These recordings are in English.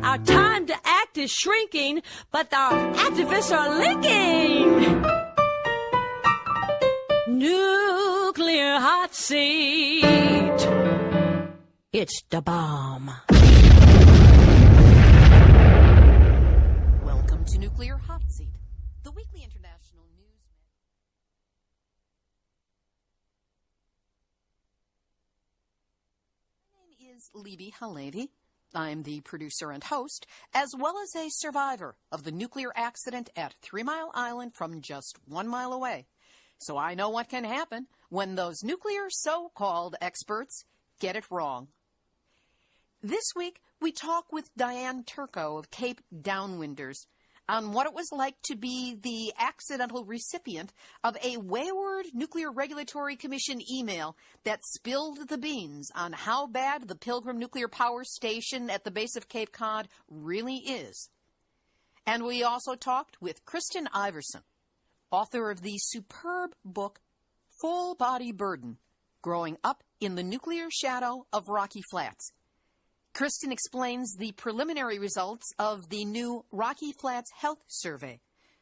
Our time to act is shrinking, but our activists are linking. Nuclear hot seat. It's the bomb. Welcome to Nuclear Hot Seat, the weekly international news. My name is Libby Halevi. I'm the producer and host, as well as a survivor of the nuclear accident at 3 Mile Island from just 1 mile away. So I know what can happen when those nuclear so-called experts get it wrong. This week, we talk with Diane Turco of Cape Downwinders on what it was like to be the accidental recipient of a wayward Nuclear Regulatory Commission email that spilled the beans on how bad the Pilgrim nuclear power station at the base of Cape Cod really is. And we also talked with Kristen Iverson, author of the superb book Full Body Burden, Growing Up in the Nuclear Shadow of Rocky Flats. Kristen explains the preliminary results of the new Rocky Flats Health Survey,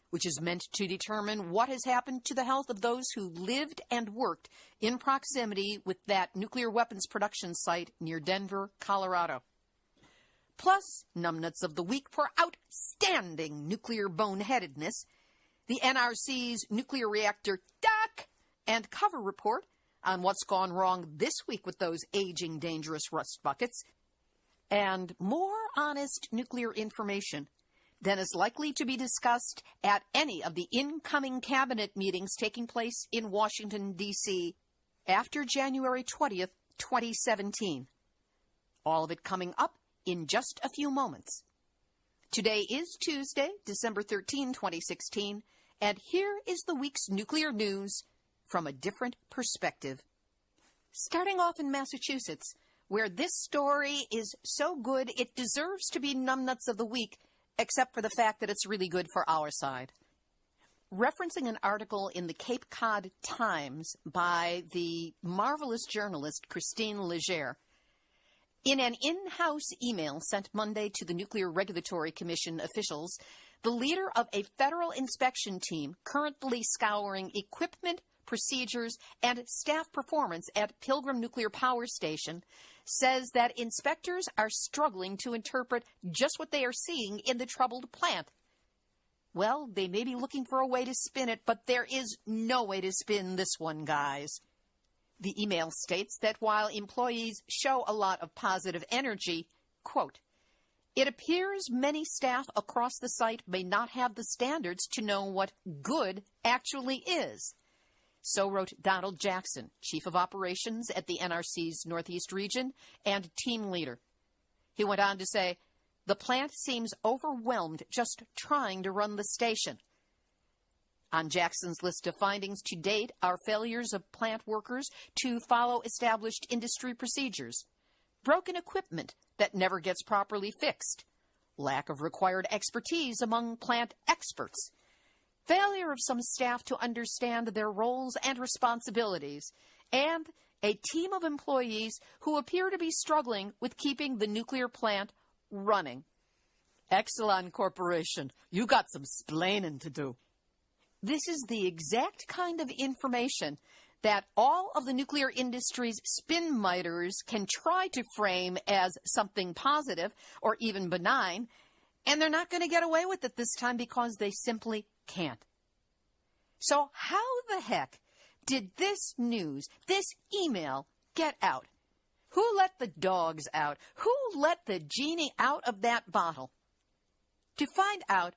which is meant to determine what has happened to the health of those who lived and worked in proximity with that nuclear weapons production site near Denver, Colorado. Plus, numbnuts of the week for outstanding nuclear boneheadedness, the NRC's nuclear reactor duck and cover report on what's gone wrong this week with those aging dangerous rust buckets, and more honest nuclear information than is likely to be discussed at any of the incoming cabinet meetings taking place in Washington, D.C. after January 20th, 2017. All of it coming up in just a few moments. Today is Tuesday, December 13, 2016, and here is the week's nuclear news from a different perspective. Starting off in Massachusetts, where this story is so good it deserves to be numbnuts of the week, except for the fact that it's really good for our side. Referencing an article in the Cape Cod Times by the marvelous journalist Christine Legere, in an in-house email sent Monday to the Nuclear Regulatory Commission officials, the leader of a federal inspection team currently scouring equipment, procedures, and staff performance at Pilgrim Nuclear Power Station says that inspectors are struggling to interpret just what they are seeing in the troubled plant. Well, they may be looking for a way to spin it, but there is no way to spin this one, guys. The email states that while employees show a lot of positive energy, quote, it appears many staff across the site may not have the standards to know what good actually is. So wrote Donald Jackson, Chief of Operations at the NRC's Northeast Region and team leader. He went on to say, the plant seems overwhelmed just trying to run the station. On Jackson's list of findings to date are failures of plant workers to follow established industry procedures, broken equipment that never gets properly fixed, lack of required expertise among plant experts, failure of some staff to understand their roles and responsibilities, and a team of employees who appear to be struggling with keeping the nuclear plant running. Exelon Corporation, you got some splaining to do. This is the exact kind of information that all of the nuclear industry's spin-miters can try to frame as something positive or even benign, and they're not going to get away with it this time because they simply can't. So how the heck did this news, this email, get out? Who let the dogs out? Who let the genie out of that bottle? To find out,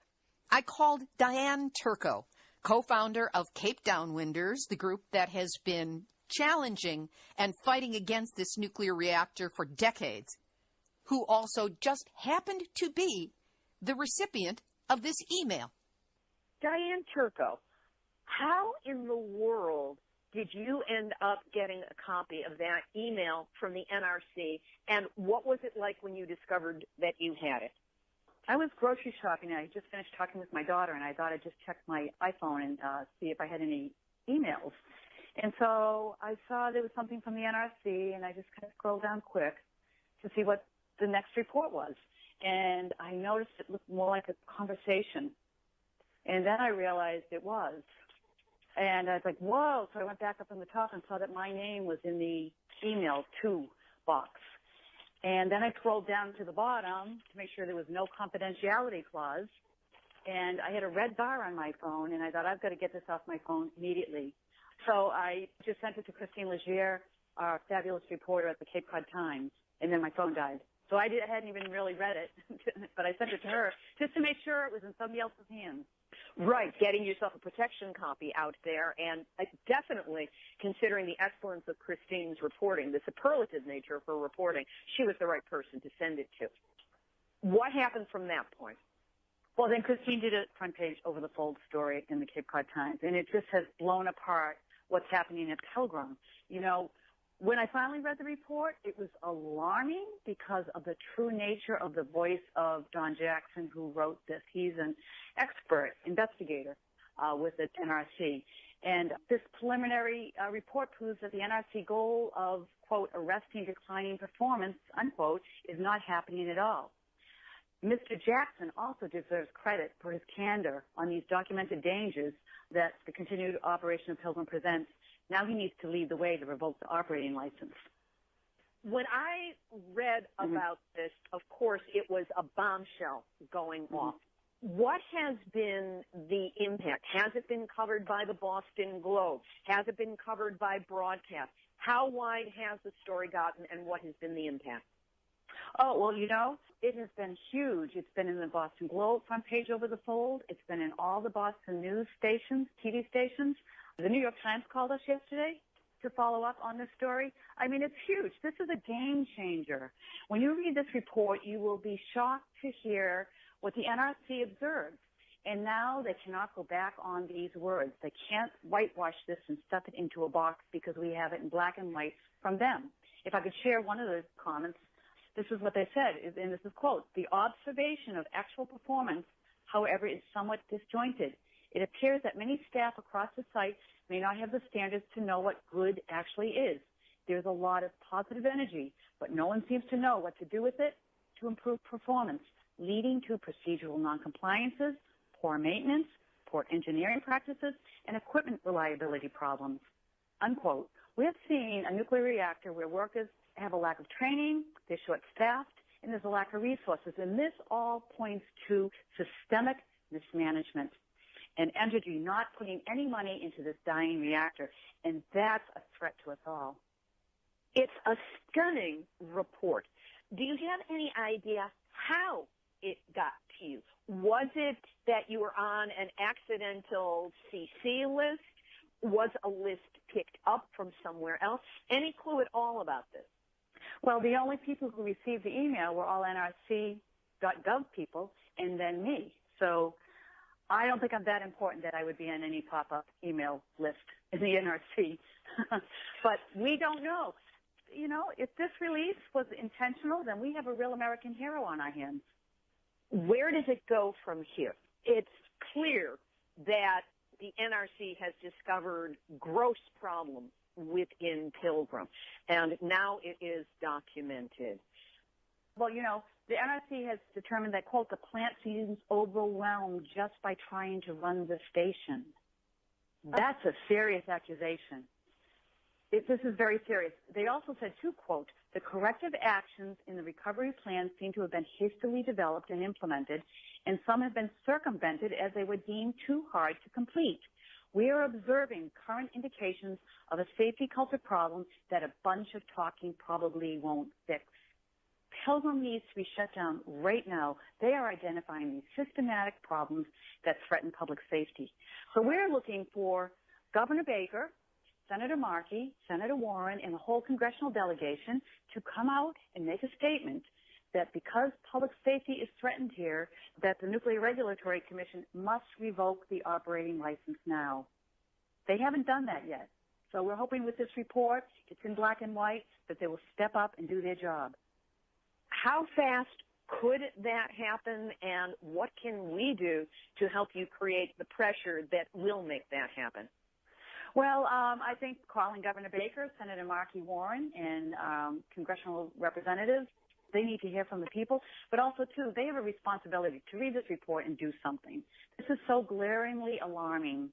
I called Diane Turco, co-founder of Cape Downwinders, the group that has been challenging and fighting against this nuclear reactor for decades, who also just happened to be the recipient of this email. Diane Turco, how in the world did you end up getting a copy of that email from the NRC, and what was it like when you discovered that you had it? I was grocery shopping. I just finished talking with my daughter, and I thought I'd just check my iPhone and see if I had any emails. And so I saw there was something from the NRC, and I just kind of scrolled down quick to see what the next report was. and I noticed it looked more like a conversation. And then I realized it was. And I was like, whoa. So I went back up on the top and saw that my name was in the email to box. And then I scrolled down to the bottom to make sure there was no confidentiality clause. And I had a red bar on my phone, and I thought, I've got to get this off my phone immediately. So I just sent it to Christine Legere, our fabulous reporter at the Cape Cod Times, and then my phone died. So I hadn't even really read it, but I sent it to her just to make sure it was in somebody else's hands. Right, getting yourself a protection copy out there, and definitely considering the excellence of Christine's reporting, the superlative nature of her reporting, she was the right person to send it to. What happened from that point? Well, then Christine did a front page over the fold story in the Cape Cod Times, and it just has blown apart what's happening at Pilgrim. You know, when I finally read the report, it was alarming because of the true nature of the voice of Don Jackson, who wrote this. He's an expert investigator with the NRC. And this preliminary report proves that the NRC goal of, quote, arresting declining performance, unquote, is not happening at all. Mr. Jackson also deserves credit for his candor on these documented dangers that the continued operation of Pilgrim presents. Now he needs to lead the way to revoke the operating license. When I read about this, of course, it was a bombshell going off. What has been the impact? Has it been covered by the Boston Globe? Has it been covered by broadcast? How wide has the story gotten, and what has been the impact? Oh, well, you know, it has been huge. It's been in the Boston Globe front page over the fold. It's been in all the Boston news stations, TV stations. The New York Times called us yesterday to follow up on this story. I mean, it's huge. This is a game changer. When you read this report, you will be shocked to hear what the NRC observed. And now they cannot go back on these words. They can't whitewash this and stuff it into a box because we have it in black and white from them. If I could share one of the comments, this is what they said, and this is quote, "The observation of actual performance, however, is somewhat disjointed. It appears that many staff across the site may not have the standards to know what good actually is. There's a lot of positive energy, but no one seems to know what to do with it to improve performance, leading to procedural noncompliances, poor maintenance, poor engineering practices, and equipment reliability problems." Unquote. We have seen a nuclear reactor where workers have a lack of training, they're short-staffed, and there's a lack of resources. And this all points to systemic mismanagement and energy not putting any money into this dying reactor. And that's a threat to us all. It's a stunning report. Do you have any idea how it got to you? Was it that you were on an accidental CC list? Was a list picked up from somewhere else? Any clue at all about this? Well, the only people who received the email were all NRC.gov people and then me. So I don't think I'm that important that I would be on any pop-up email list in the NRC. But we don't know. You know, if this release was intentional, then we have a real American hero on our hands. Where does it go from here? It's clear that the NRC has discovered gross problems within Pilgrim, and now it is documented. Well, you know, the NRC has determined that, quote, the plant seems overwhelmed just by trying to run the station. That's a serious accusation. This is very serious. They also said, too, quote, the corrective actions in the recovery plan seem to have been hastily developed and implemented, and some have been circumvented as they were deemed too hard to complete. We are observing current indications of a safety culture problem that a bunch of talking probably won't fix. Pilgrim needs to be shut down right now. They are identifying these systematic problems that threaten public safety. So we're looking for Governor Baker, Senator Markey, Senator Warren, and the whole congressional delegation to come out and make a statement that because public safety is threatened here, that the Nuclear Regulatory Commission must revoke the operating license now. They haven't done that yet. So we're hoping with this report, it's in black and white, that they will step up and do their job. How fast could that happen, and what can we do to help you create the pressure that will make that happen? Well, I think calling Governor Baker, Senator Markey, Warren, and congressional representatives They need to hear from the people, but also, too, they have a responsibility to read this report and do something. This is so glaringly alarming.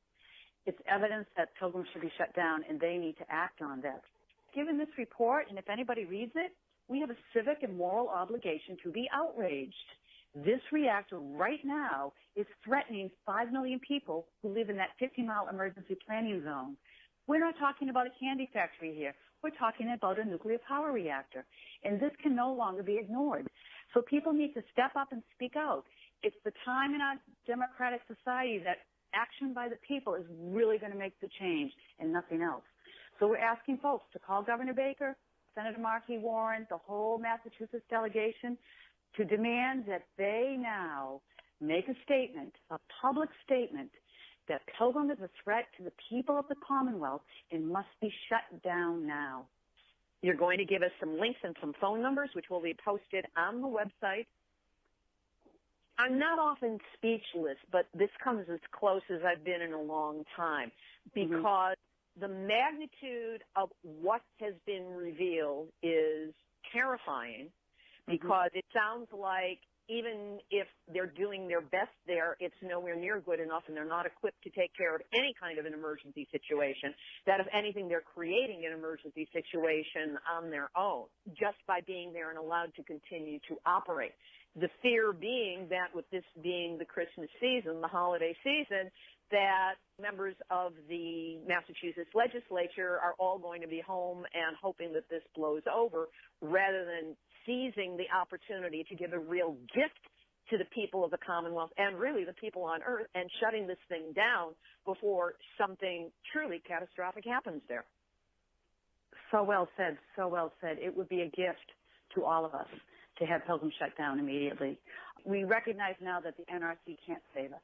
It's evidence that Pilgrim should be shut down, and they need to act on this. Given this report, and if anybody reads it, we have a civic and moral obligation to be outraged. This reactor right now is threatening 5 million people who live in that 50-mile emergency planning zone. We're not talking about a candy factory here. We're talking about a nuclear power reactor. And this can no longer be ignored. So people need to step up and speak out. It's the time in our democratic society that action by the people is really going to make the change and nothing else. So we're asking folks to call Governor Baker, Senator Markey Warren, the whole Massachusetts delegation, to demand that they now make a statement, a public statement, that Pilgrim is a threat to the people of the Commonwealth and must be shut down now. You're going to give us some links and some phone numbers, which will be posted on the website. I'm not often speechless, but this comes as close as I've been in a long time, because the magnitude of what has been revealed is terrifying, because it sounds like even if they're doing their best there, it's nowhere near good enough, and they're not equipped to take care of any kind of an emergency situation, that if anything, they're creating an emergency situation on their own, just by being there and allowed to continue to operate. The fear being that with this being the Christmas season, the holiday season, that members of the Massachusetts legislature are all going to be home and hoping that this blows over, rather than seizing the opportunity to give a real gift to the people of the Commonwealth and really the people on Earth, and shutting this thing down before something truly catastrophic happens there. So well said, so well said. It would be a gift to all of us to have Pilgrim shut down immediately. We recognize now that the NRC can't save us,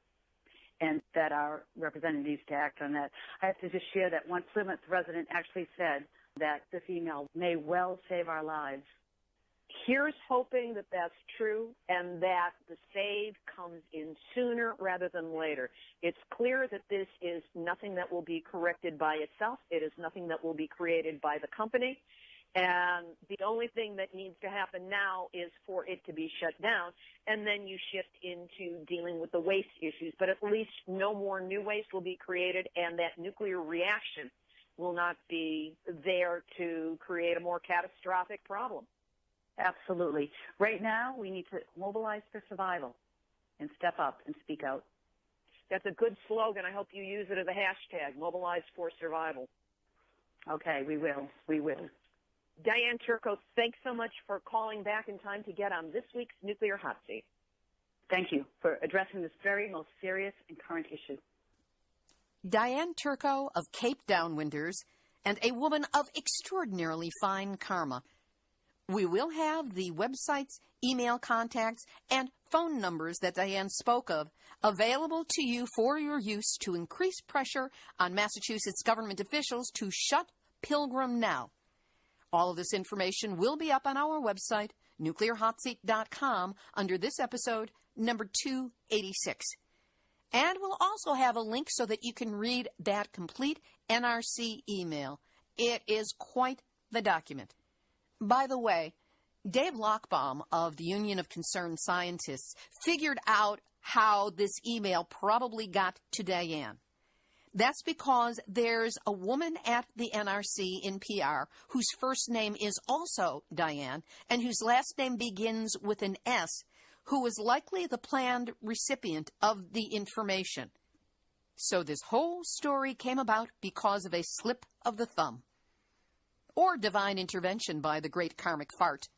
and that our representative needs to act on that. I have to just share that one Plymouth resident actually said that this email may well save our lives. Here's hoping that that's true, and that the save comes in sooner rather than later. It's clear that this is nothing that will be corrected by itself. It is nothing that will be created by the company. And the only thing that needs to happen now is for it to be shut down, and then you shift into dealing with the waste issues. But at least no more new waste will be created, and that nuclear reaction will not be there to create a more catastrophic problem. Absolutely. Right now, we need to mobilize for survival and step up and speak out. That's a good slogan. I hope you use it as a hashtag, mobilize for survival. Okay, we will. We will. Diane Turco, thanks so much for calling back in time to get on this week's Nuclear Hot Seat. Thank you for addressing this very most serious and current issue. Diane Turco of Cape Downwinders, and a woman of extraordinarily fine karma. We will have the websites, email contacts, and phone numbers that Diane spoke of available to you for your use to increase pressure on Massachusetts government officials to shut Pilgrim now. All of this information will be up on our website, nuclearhotseat.com, under this episode, number 286. And we'll also have a link so that you can read that complete NRC email. It is quite the document. By the way, Dave Lochbaum of the Union of Concerned Scientists figured out how this email probably got to Diane. That's because there's a woman at the NRC in PR whose first name is also Diane and whose last name begins with an S, who is likely the planned recipient of the information. So this whole story came about because of a slip of the thumb. Or divine intervention by the great karmic fart.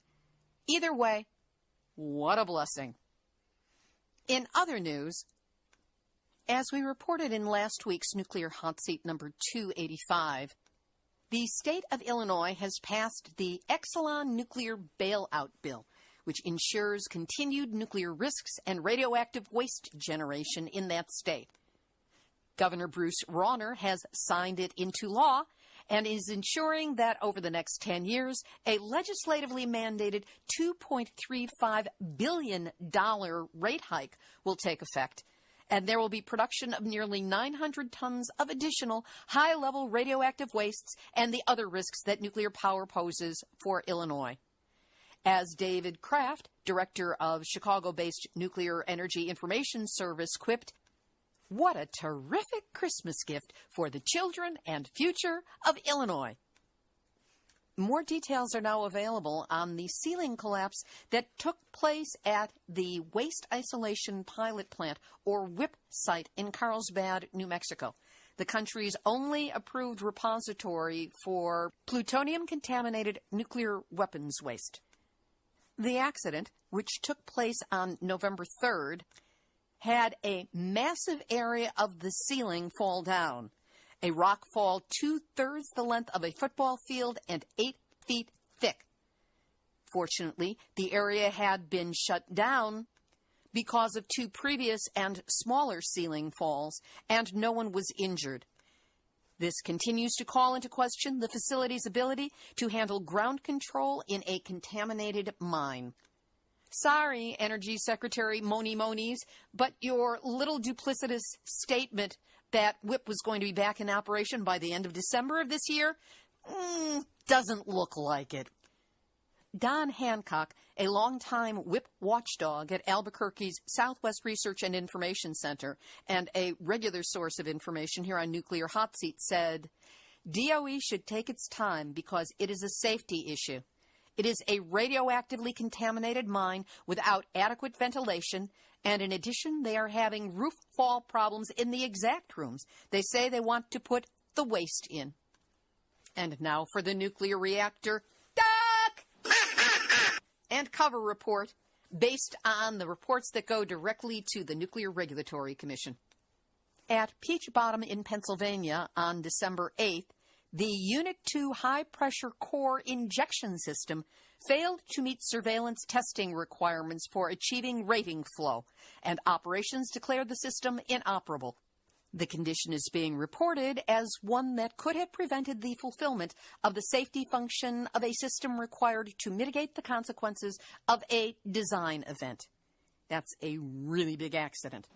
Either way, what a blessing. In other news, as we reported in last week's Nuclear Hot Seat number 285, the state of Illinois has passed the Exelon Nuclear Bailout Bill, which ensures continued nuclear risks and radioactive waste generation in that state. Governor Bruce Rauner has signed it into law and is ensuring that over the next 10 years, a legislatively mandated $2.35 billion rate hike will take effect, and there will be production of nearly 900 tons of additional high-level radioactive wastes and the other risks that nuclear power poses for Illinois. As David Kraft, director of Chicago-based Nuclear Energy Information Service, quipped, "What a terrific Christmas gift for the children and future of Illinois." More details are now available on the ceiling collapse that took place at the Waste Isolation Pilot Plant, or WIPP site, in Carlsbad, New Mexico, the country's only approved repository for plutonium-contaminated nuclear weapons waste. The accident, which took place on November 3rd, had a massive area of the ceiling fall down. A rock fall 2/3 the length of a football field and 8 feet thick. Fortunately, the area had been shut down because of 2 previous and smaller ceiling falls, and no one was injured. This continues to call into question the facility's ability to handle ground control in a contaminated mine. Sorry, Energy Secretary Moni Moniz, but your little duplicitous statement that WIPP was going to be back in operation by the end of December of this year doesn't look like it. Don Hancock, a longtime WIPP watchdog at Albuquerque's Southwest Research and Information Center and a regular source of information here on Nuclear Hotseat, said, "DOE should take its time because it is a safety issue. It is a radioactively contaminated mine without adequate ventilation, and in addition, they are having roof fall problems in the exact rooms they say they want to put the waste in." And now for the nuclear reactor duck and cover report, based on the reports that go directly to the Nuclear Regulatory Commission. At Peach Bottom in Pennsylvania on December 8th, the Unit 2 high-pressure core injection system failed to meet surveillance testing requirements for achieving rating flow, and operations declared the system inoperable. The condition is being reported as one that could have prevented the fulfillment of the safety function of a system required to mitigate the consequences of a design event. That's a really big accident.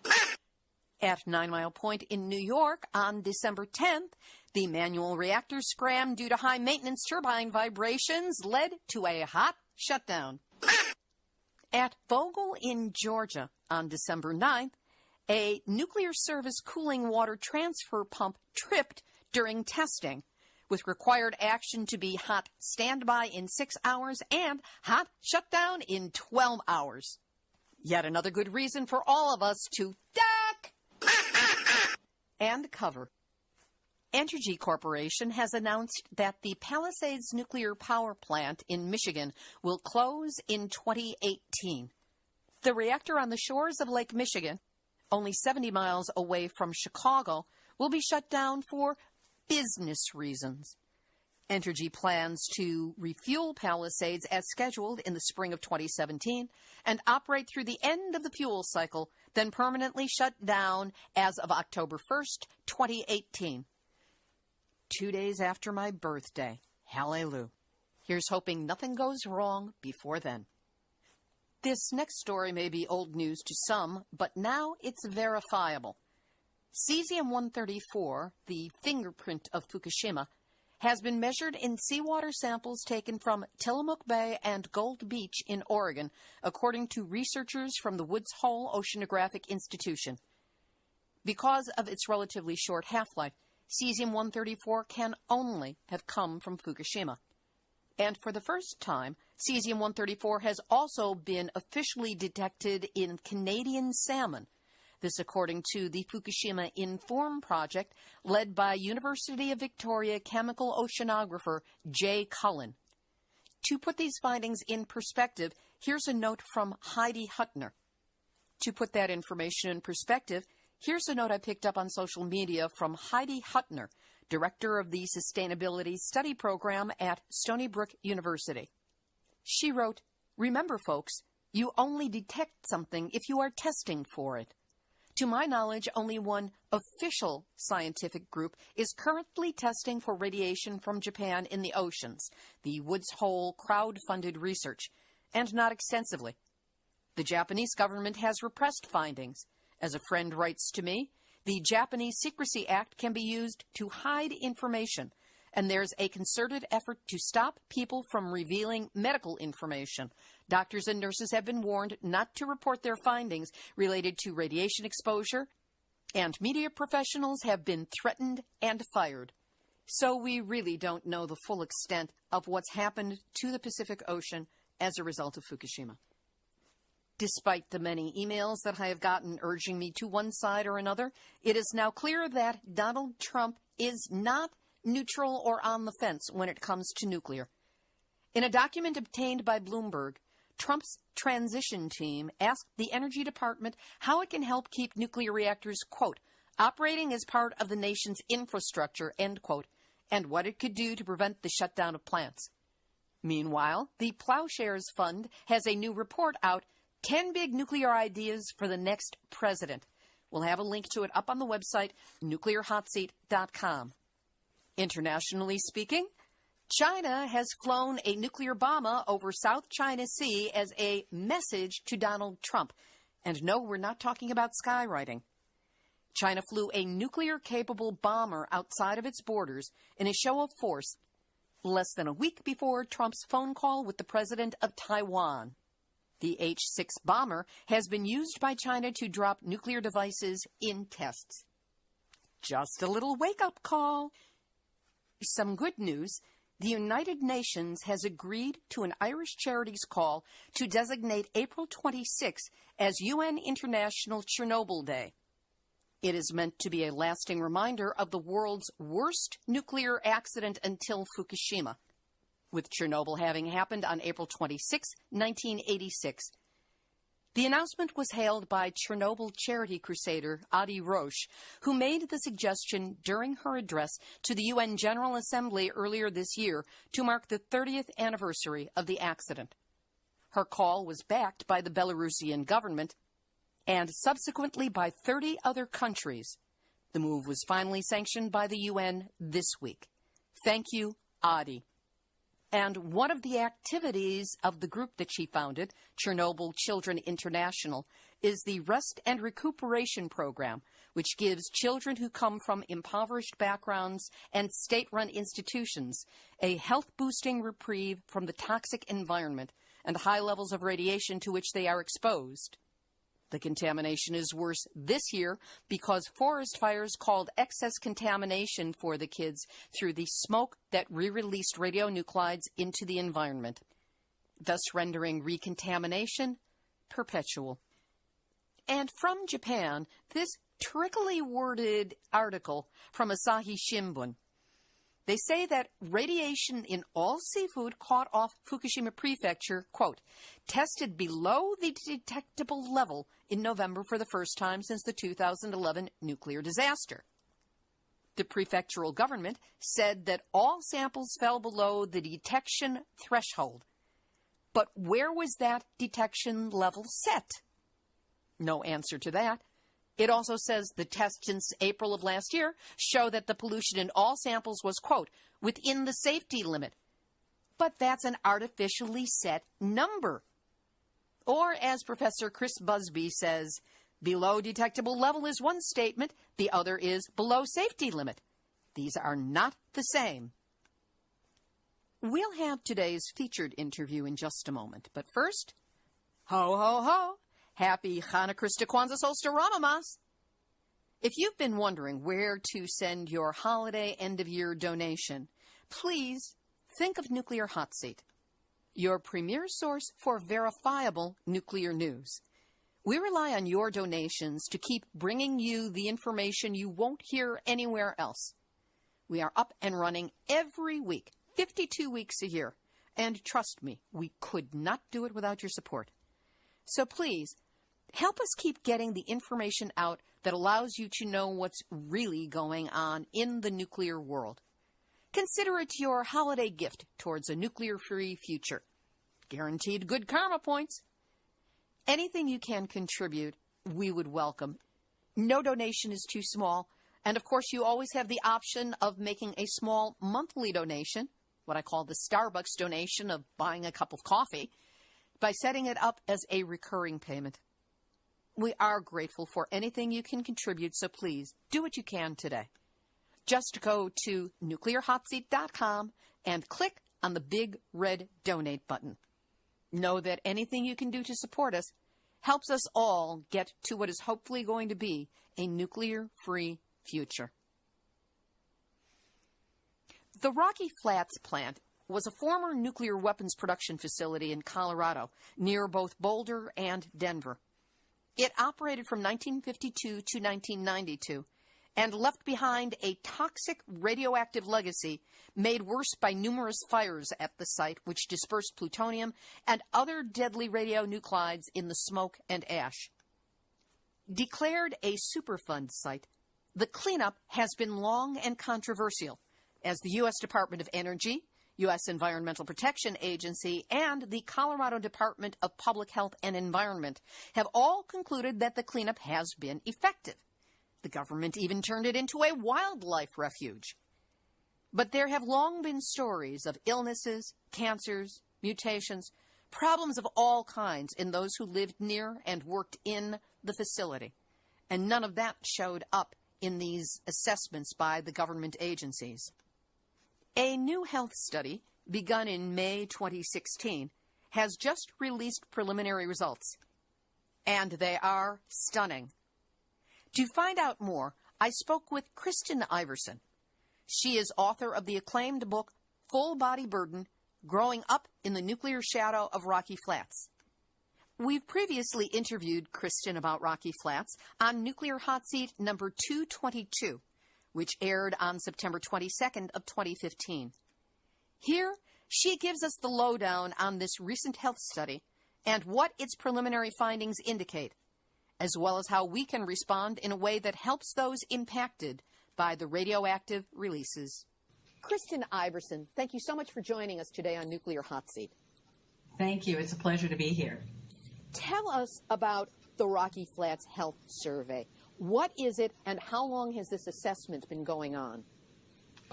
At 9 Mile Point in New York on December 10th, the manual reactor scram due to high maintenance turbine vibrations led to a hot shutdown. At Vogel in Georgia on December 9th, a nuclear service cooling water transfer pump tripped during testing, with required action to be hot standby in 6 hours and hot shutdown in 12 hours. Yet another good reason for all of us to duck and cover. Entergy Corporation has announced that the Palisades nuclear power plant in Michigan will close in 2018. The reactor on the shores of Lake Michigan, only 70 miles away from Chicago, will be shut down for business reasons. Entergy plans to refuel Palisades as scheduled in the spring of 2017 and operate through the end of the fuel cycle, then permanently shut down as of October 1st, 2018. 2 days after my birthday. Hallelujah. Here's hoping nothing goes wrong before then. This next story may be old news to some, but now it's verifiable. Cesium-134, the fingerprint of Fukushima, has been measured in seawater samples taken from Tillamook Bay and Gold Beach in Oregon, according to researchers from the Woods Hole Oceanographic Institution. Because of its relatively short half-life, Cesium-134 can only have come from Fukushima. And for the first time, Cesium-134 has also been officially detected in Canadian salmon. This according to the Fukushima Inform project led by University of Victoria chemical oceanographer Jay Cullen. To put these findings in perspective, here's a note from Heidi Huttner. To put that information in perspective, here's a note I picked up on social media from Heidi Huttner, director of the Sustainability Study Program at Stony Brook University. She wrote, "Remember, folks, you only detect something if you are testing for it. To my knowledge, only one official scientific group is currently testing for radiation from Japan in the oceans, the Woods Hole crowd-funded research, and not extensively. The Japanese government has repressed findings. As a friend writes to me, the Japanese Secrecy Act can be used to hide information, and there's a concerted effort to stop people from revealing medical information. Doctors and nurses have been warned not to report their findings related to radiation exposure, and media professionals have been threatened and fired. So we really don't know the full extent of what's happened to the Pacific Ocean as a result of Fukushima. Despite the many emails that I have gotten urging me to one side or another, it is now clear that Donald Trump is not neutral or on the fence when it comes to nuclear. In a document obtained by Bloomberg, Trump's transition team asked the Energy Department how it can help keep nuclear reactors, quote, operating as part of the nation's infrastructure, end quote, and what it could do to prevent the shutdown of plants. Meanwhile, the Plowshares Fund has a new report out, 10 Big Nuclear Ideas for the Next President. We'll have a link to it up on the website, nuclearhotseat.com. Internationally speaking, China has flown a nuclear bomber over South China Sea as a message to Donald Trump. And no, we're not talking about skywriting. China flew a nuclear-capable bomber outside of its borders in a show of force less than a week before Trump's phone call with the president of Taiwan. The H-6 bomber has been used by China to drop nuclear devices in tests. Just a little wake-up call. Some good news. The United Nations has agreed to an Irish charity's call to designate April 26 as UN International Chernobyl Day. It is meant to be a lasting reminder of the world's worst nuclear accident until Fukushima, with Chernobyl having happened on April 26, 1986. The announcement was hailed by Chernobyl charity crusader Adi Roche, who made the suggestion during her address to the UN General Assembly earlier this year to mark the 30th anniversary of the accident. Her call was backed by the Belarusian government and subsequently by 30 other countries. The move was finally sanctioned by the UN this week. Thank you, Adi. And one of the activities of the group that she founded, Chernobyl Children International, is the Rest and Recuperation Program, which gives children who come from impoverished backgrounds and state-run institutions a health-boosting reprieve from the toxic environment and high levels of radiation to which they are exposed. The contamination is worse this year because forest fires called excess contamination for the kids through the smoke that re-released radionuclides into the environment, thus rendering recontamination perpetual. And from Japan, this trickily worded article from Asahi Shimbun. They say that radiation in all seafood caught off Fukushima Prefecture, quote, tested below the detectable level in November for the first time since the 2011 nuclear disaster. The prefectural government said that all samples fell below the detection threshold. But where was that detection level set? No answer to that. It also says the tests since April of last year show that the pollution in all samples was, quote, within the safety limit. But that's an artificially set number. Or, as Professor Chris Busby says, below detectable level is one statement, the other is below safety limit. These are not the same. We'll have today's featured interview in just a moment. But first, ho, ho, ho. Happy Chana Krista Kwanzaa Solstice Ramamas. If you've been wondering where to send your holiday end-of-year donation, please think of Nuclear Hotseat, your premier source for verifiable nuclear news. We rely on your donations to keep bringing you the information you won't hear anywhere else. We are up and running every week, 52 weeks a year, and trust me, we could not do it without your support. So please, help us keep getting the information out that allows you to know what's really going on in the nuclear world. Consider it your holiday gift towards a nuclear-free future. Guaranteed good karma points. Anything you can contribute, we would welcome. No donation is too small. And, of course, you always have the option of making a small monthly donation, what I call the Starbucks donation of buying a cup of coffee, by setting it up as a recurring payment. We are grateful for anything you can contribute, so please do what you can today. Just go to nuclearhotseat.com and click on the big red donate button. Know that anything you can do to support us helps us all get to what is hopefully going to be a nuclear-free future. The Rocky Flats plant was a former nuclear weapons production facility in Colorado near both Boulder and Denver. It operated from 1952 to 1992 and left behind a toxic radioactive legacy made worse by numerous fires at the site, which dispersed plutonium and other deadly radionuclides in the smoke and ash. Declared a Superfund site, the cleanup has been long and controversial, as the U.S. Department of Energy, U.S. Environmental Protection Agency, and the Colorado Department of Public Health and Environment have all concluded that the cleanup has been effective. The government even turned it into a wildlife refuge. But there have long been stories of illnesses, cancers, mutations, problems of all kinds in those who lived near and worked in the facility. And none of that showed up in these assessments by the government agencies. A new health study, begun in May 2016, has just released preliminary results. And they are stunning. To find out more, I spoke with Kristen Iverson. She is author of the acclaimed book, Full Body Burden, Growing Up in the Nuclear Shadow of Rocky Flats. We've previously interviewed Kristen about Rocky Flats on Nuclear Hot Seat number 222, which aired on September 22nd of 2015. Here, she gives us the lowdown on this recent health study and what its preliminary findings indicate, as well as how we can respond in a way that helps those impacted by the radioactive releases. Kristen Iverson, thank you so much for joining us today on Nuclear Hot Seat. Thank you. It's a pleasure to be here. Tell us about the Rocky Flats Health Survey. What is it, and how long has this assessment been going on?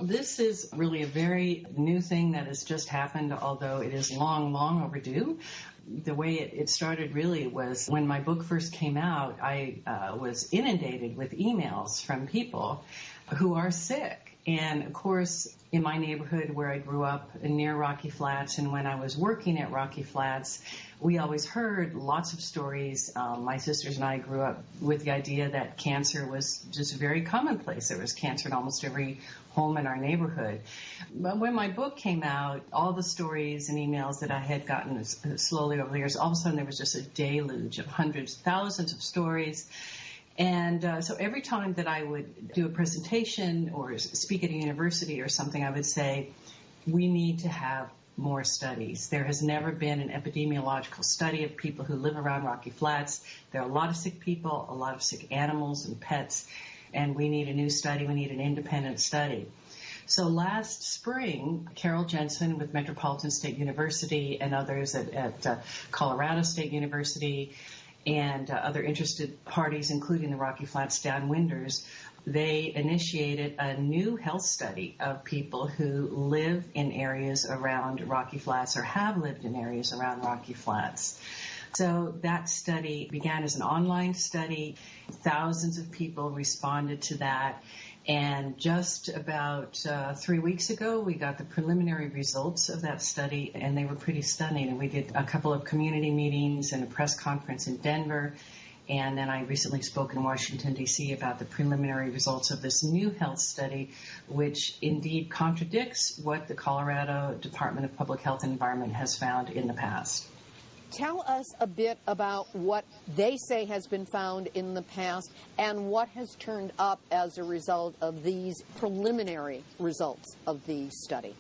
This is really a very new thing that has just happened, although it is long, long overdue. The way it started really was when my book first came out, I was inundated with emails from people who are sick. And, of course, in my neighborhood where I grew up near Rocky Flats and when I was working at Rocky Flats, we always heard lots of stories. My sisters and I grew up with the idea that cancer was just very commonplace. There was cancer in almost every home in our neighborhood. But when my book came out, all the stories and emails that I had gotten slowly over the years, all of a sudden there was just a deluge of hundreds, thousands of stories. And so every time that I would do a presentation or speak at a university or something, I would say, we need to have more studies. There has never been an epidemiological study of people who live around Rocky Flats. There are a lot of sick people, a lot of sick animals and pets, and we need a new study. We need an independent study. So last spring, Carol Jensen with Metropolitan State University and others at Colorado State University and other interested parties, including the Rocky Flats Downwinders, they initiated a new health study of people who live in areas around Rocky Flats or have lived in areas around Rocky Flats. So that study began as an online study. Thousands of people responded to that. And just about 3 weeks ago, we got the preliminary results of that study, and they were pretty stunning. And we did a couple of community meetings and a press conference in Denver. And then I recently spoke in Washington, D.C. about the preliminary results of this new health study, which indeed contradicts what the Colorado Department of Public Health and Environment has found in the past. Tell us a bit about what they say has been found in the past and what has turned up as a result of these preliminary results of the study.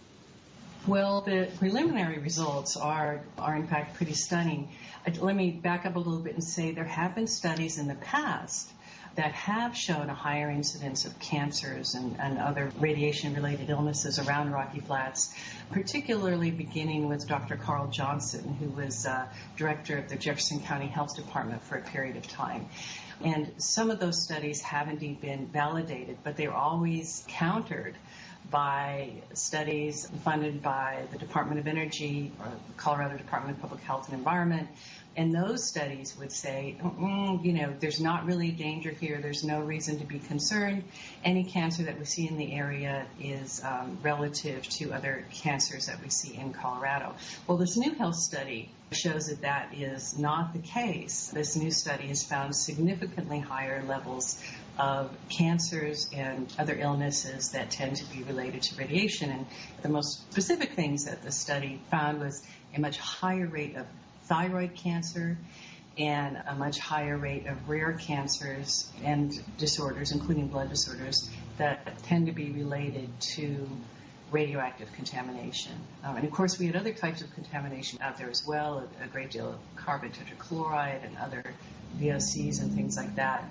Well, the preliminary results are in fact pretty stunning. Let me back up a little bit and say there have been studies in the past that have shown a higher incidence of cancers and other radiation-related illnesses around Rocky Flats, particularly beginning with Dr. Carl Johnson, who was director of the Jefferson County Health Department for a period of time. And some of those studies have indeed been validated, but they're always countered by studies funded by the Department of Energy or the Colorado Department of Public Health and Environment, And those studies would say, there's not really danger here. There's no reason to be concerned. Any cancer that we see in the area is relative to other cancers that we see in Colorado. Well, this new health study shows that that is not the case. This new study has found significantly higher levels of cancers and other illnesses that tend to be related to radiation. And the most specific things that the study found was a much higher rate of thyroid cancer and a much higher rate of rare cancers and disorders, including blood disorders, that tend to be related to radioactive contamination. And of course, we had other types of contamination out there as well, a great deal of carbon tetrachloride and other VOCs and things like that.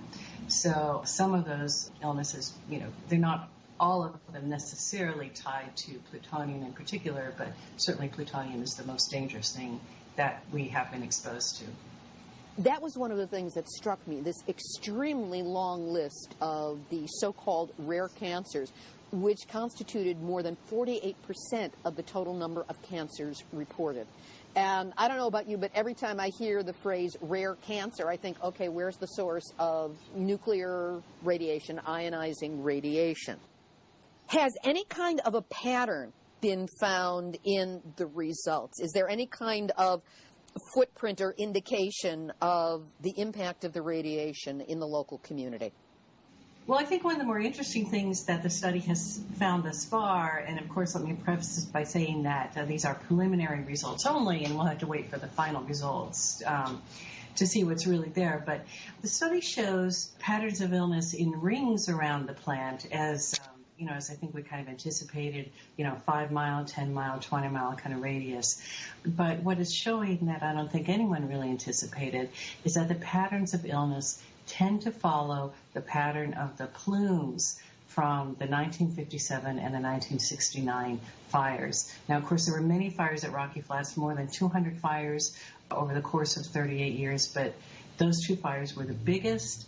So some of those illnesses, they're not all of them necessarily tied to plutonium in particular, but certainly plutonium is the most dangerous thing that we have been exposed to. That was one of the things that struck me, this extremely long list of the so-called rare cancers, which constituted more than 48% of the total number of cancers reported. And I don't know about you, but every time I hear the phrase rare cancer, I think, okay, where's the source of nuclear radiation, ionizing radiation? Has any kind of a pattern been found in the results? Is there any kind of footprint or indication of the impact of the radiation in the local community? Well, I think one of the more interesting things that the study has found thus far, and of course let me preface this by saying that these are preliminary results only, and we'll have to wait for the final results to see what's really there. But the study shows patterns of illness in rings around the plant as I think we kind of anticipated, 5 mile, 10 mile, 20 mile kind of radius. But what it's showing that I don't think anyone really anticipated is that the patterns of illness tend to follow the pattern of the plumes from the 1957 and the 1969 fires. Now, of course, there were many fires at Rocky Flats, more than 200 fires over the course of 38 years, but those two fires were the biggest.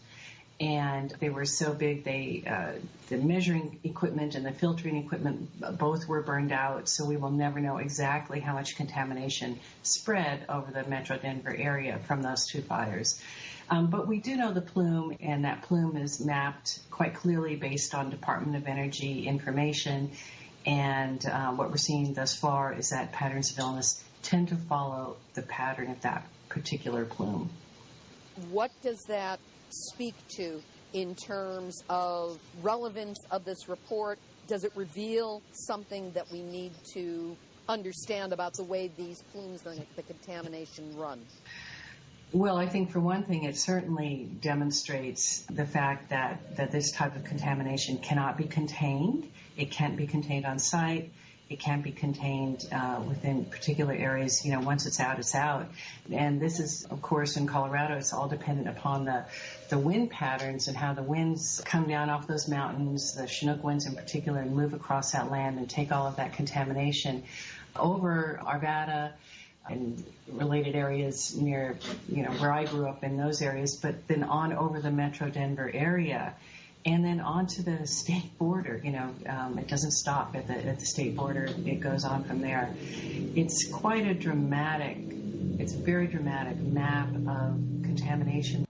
And they were so big, the measuring equipment and the filtering equipment both were burned out, so we will never know exactly how much contamination spread over the Metro Denver area from those two fires. But we do know the plume, and that plume is mapped quite clearly based on Department of Energy information. And what we're seeing thus far is that patterns of illness tend to follow the pattern of that particular plume. What does that speak to in terms of relevance of this report? Does it reveal something that we need to understand about the way these plumes and the contamination run? Well, I think for one thing, it certainly demonstrates the fact that this type of contamination cannot be contained. It can't be contained on site. It can't be contained within particular areas. Once it's out, it's out. And this is, of course, in Colorado, it's all dependent upon the wind patterns and how the winds come down off those mountains, the Chinook winds in particular, and move across that land and take all of that contamination over Arvada and related areas near, where I grew up in those areas, but then on over the Metro Denver area. And then onto the state border, it doesn't stop at the state border. It goes on from there. It's quite a very dramatic map of contamination.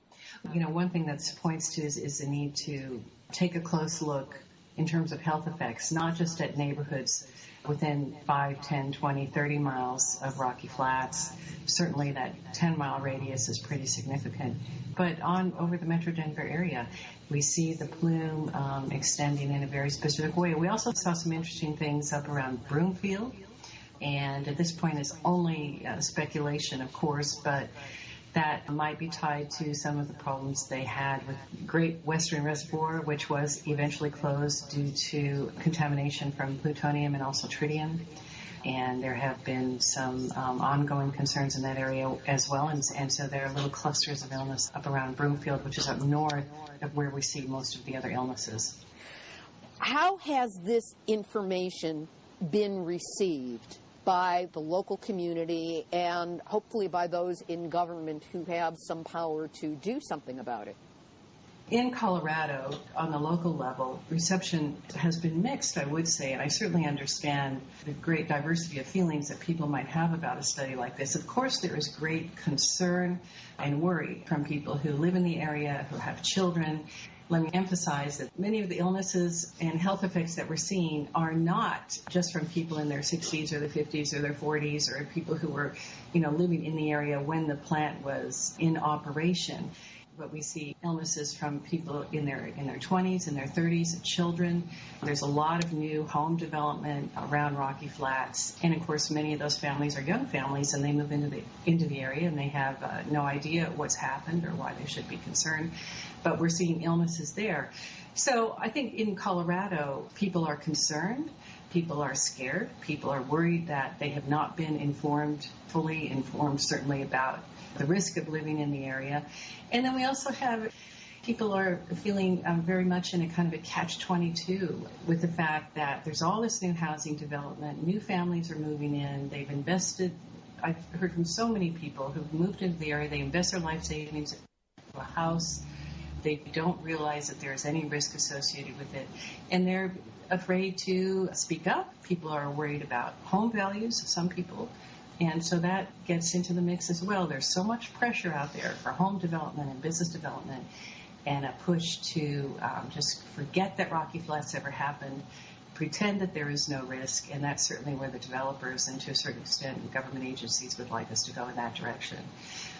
One thing that points to is the need to take a close look in terms of health effects, not just at neighborhoods within 5, 10, 20, 30 miles of Rocky Flats. Certainly that 10-mile radius is pretty significant. But over the Metro Denver area, we see the plume extending in a very specific way. We also saw some interesting things up around Broomfield. And at this point, it's only speculation, of course, but that might be tied to some of the problems they had with Great Western Reservoir, which was eventually closed due to contamination from plutonium and also tritium. And there have been some ongoing concerns in that area as well. And so there are little clusters of illness up around Broomfield, which is up north of where we see most of the other illnesses. How has this information been received by the local community and hopefully by those in government who have some power to do something about it? In Colorado, on the local level, reception has been mixed, I would say, and I certainly understand the great diversity of feelings that people might have about a study like this. Of course, there is great concern and worry from people who live in the area, who have children. Let me emphasize that many of the illnesses and health effects that we're seeing are not just from people in their 60s or their 50s or their 40s or people who were, living in the area when the plant was in operation. But we see illnesses from people in their 20s and their 30s and children. There's a lot of new home development around Rocky Flats. And, of course, many of those families are young families, and they move into the area, and they have no idea what's happened or why they should be concerned. But we're seeing illnesses there. So I think in Colorado, people are concerned. People are scared. People are worried that they have not been fully informed, certainly about the risk of living in the area. And then we also have people are feeling very much in a kind of a catch-22 with the fact that there's all this new housing development, new families are moving in, they've invested. I've heard from so many people who've moved into the area, they invest their life savings into a house, they don't realize that there's any risk associated with it, and they're afraid to speak up. People are worried about home values, some people. And so that gets into the mix as well. There's so much pressure out there for home development and business development and a push to just forget that Rocky Flats ever happened, pretend that there is no risk, and that's certainly where the developers and to a certain extent government agencies would like us to go in that direction.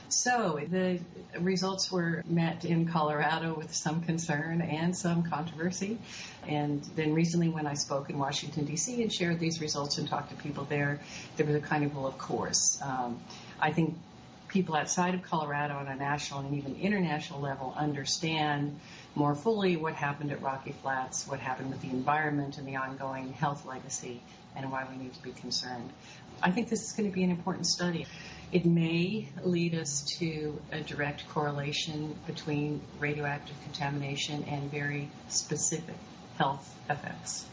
So the results were met in Colorado with some concern and some controversy. And then recently when I spoke in Washington, D.C. and shared these results and talked to people there was a kind of, well, of course. I think people outside of Colorado on a national and even international level understand more fully what happened at Rocky Flats, what happened with the environment and the ongoing health legacy, and why we need to be concerned. I think this is going to be an important study. It may lead us to a direct correlation between radioactive contamination and very specific health effects.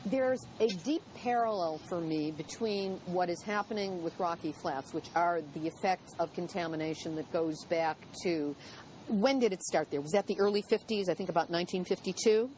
There's a deep parallel for me between what is happening with Rocky Flats, which are the effects of contamination that goes back to, when did it start there? Was that the early 50s? I think about 1952?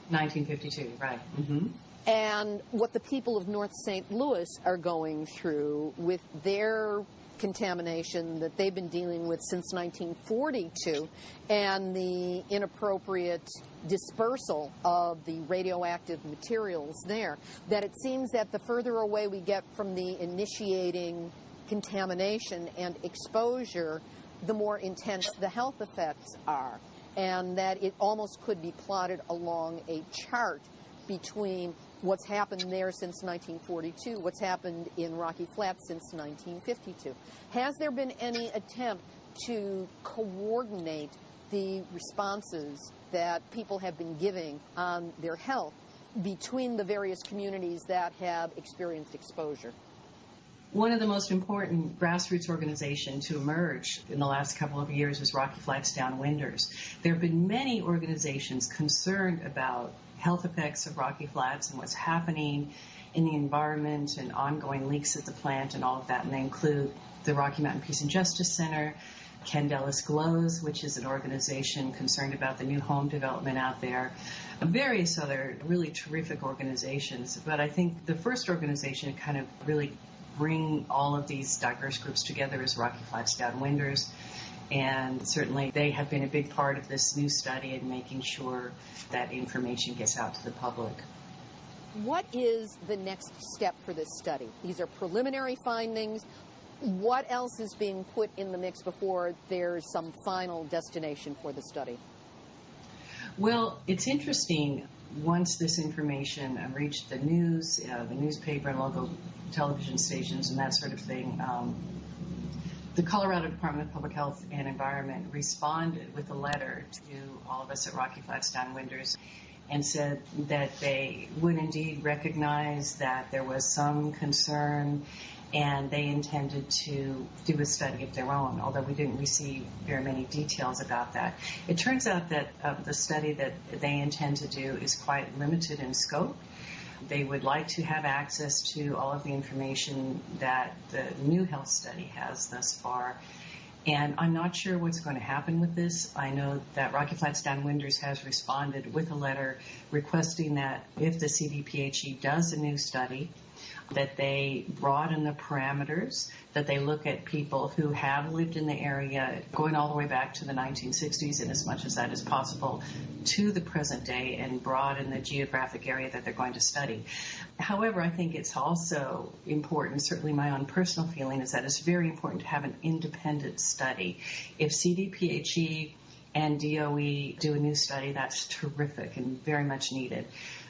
1952, right. Mm-hmm. And what the people of North St. Louis are going through with their contamination that they've been dealing with since 1942 and the inappropriate dispersal of the radioactive materials there, that it seems that the further away we get from the initiating contamination and exposure, the more intense the health effects are, and that it almost could be plotted along a chart between what's happened there since 1942, what's happened in Rocky Flats since 1952. Has there been any attempt to coordinate the responses that people have been giving on their health between the various communities that have experienced exposure? One of the most important grassroots organizations to emerge in the last couple of years is Rocky Flats Downwinders. There have been many organizations concerned about health effects of Rocky Flats and what's happening in the environment and ongoing leaks at the plant and all of that, and they include the Rocky Mountain Peace and Justice Center, Candelas Glows, which is an organization concerned about the new home development out there, various other really terrific organizations. But I think the first organization to kind of really bring all of these diverse groups together is Rocky Flats Downwinders. And certainly they have been a big part of this new study and making sure that information gets out to the public. What is the next step for this study? These are preliminary findings. What else is being put in the mix before there's some final destination for the study? Well, it's interesting. Once this information reached the news, the newspaper and local television stations and that sort of thing, the Colorado Department of Public Health and Environment responded with a letter to all of us at Rocky Flats Downwinders and said that they would indeed recognize that there was some concern and they intended to do a study of their own, although we didn't receive very many details about that. It turns out that the study that they intend to do is quite limited in scope. They would like to have access to all of the information that the new health study has thus far, And I'm not sure what's going to happen with this. I know that Rocky Flats Downwinders has responded with a letter requesting that if the CDPHE does a new study, that they broaden the parameters, that they look at people who have lived in the area going all the way back to the 1960s and as much as that is possible to the present day and broaden the geographic area that they're going to study. However, I think it's also important, certainly my own personal feeling is that it's very important to have an independent study. If CDPHE and DOE do a new study, that's terrific and very much needed.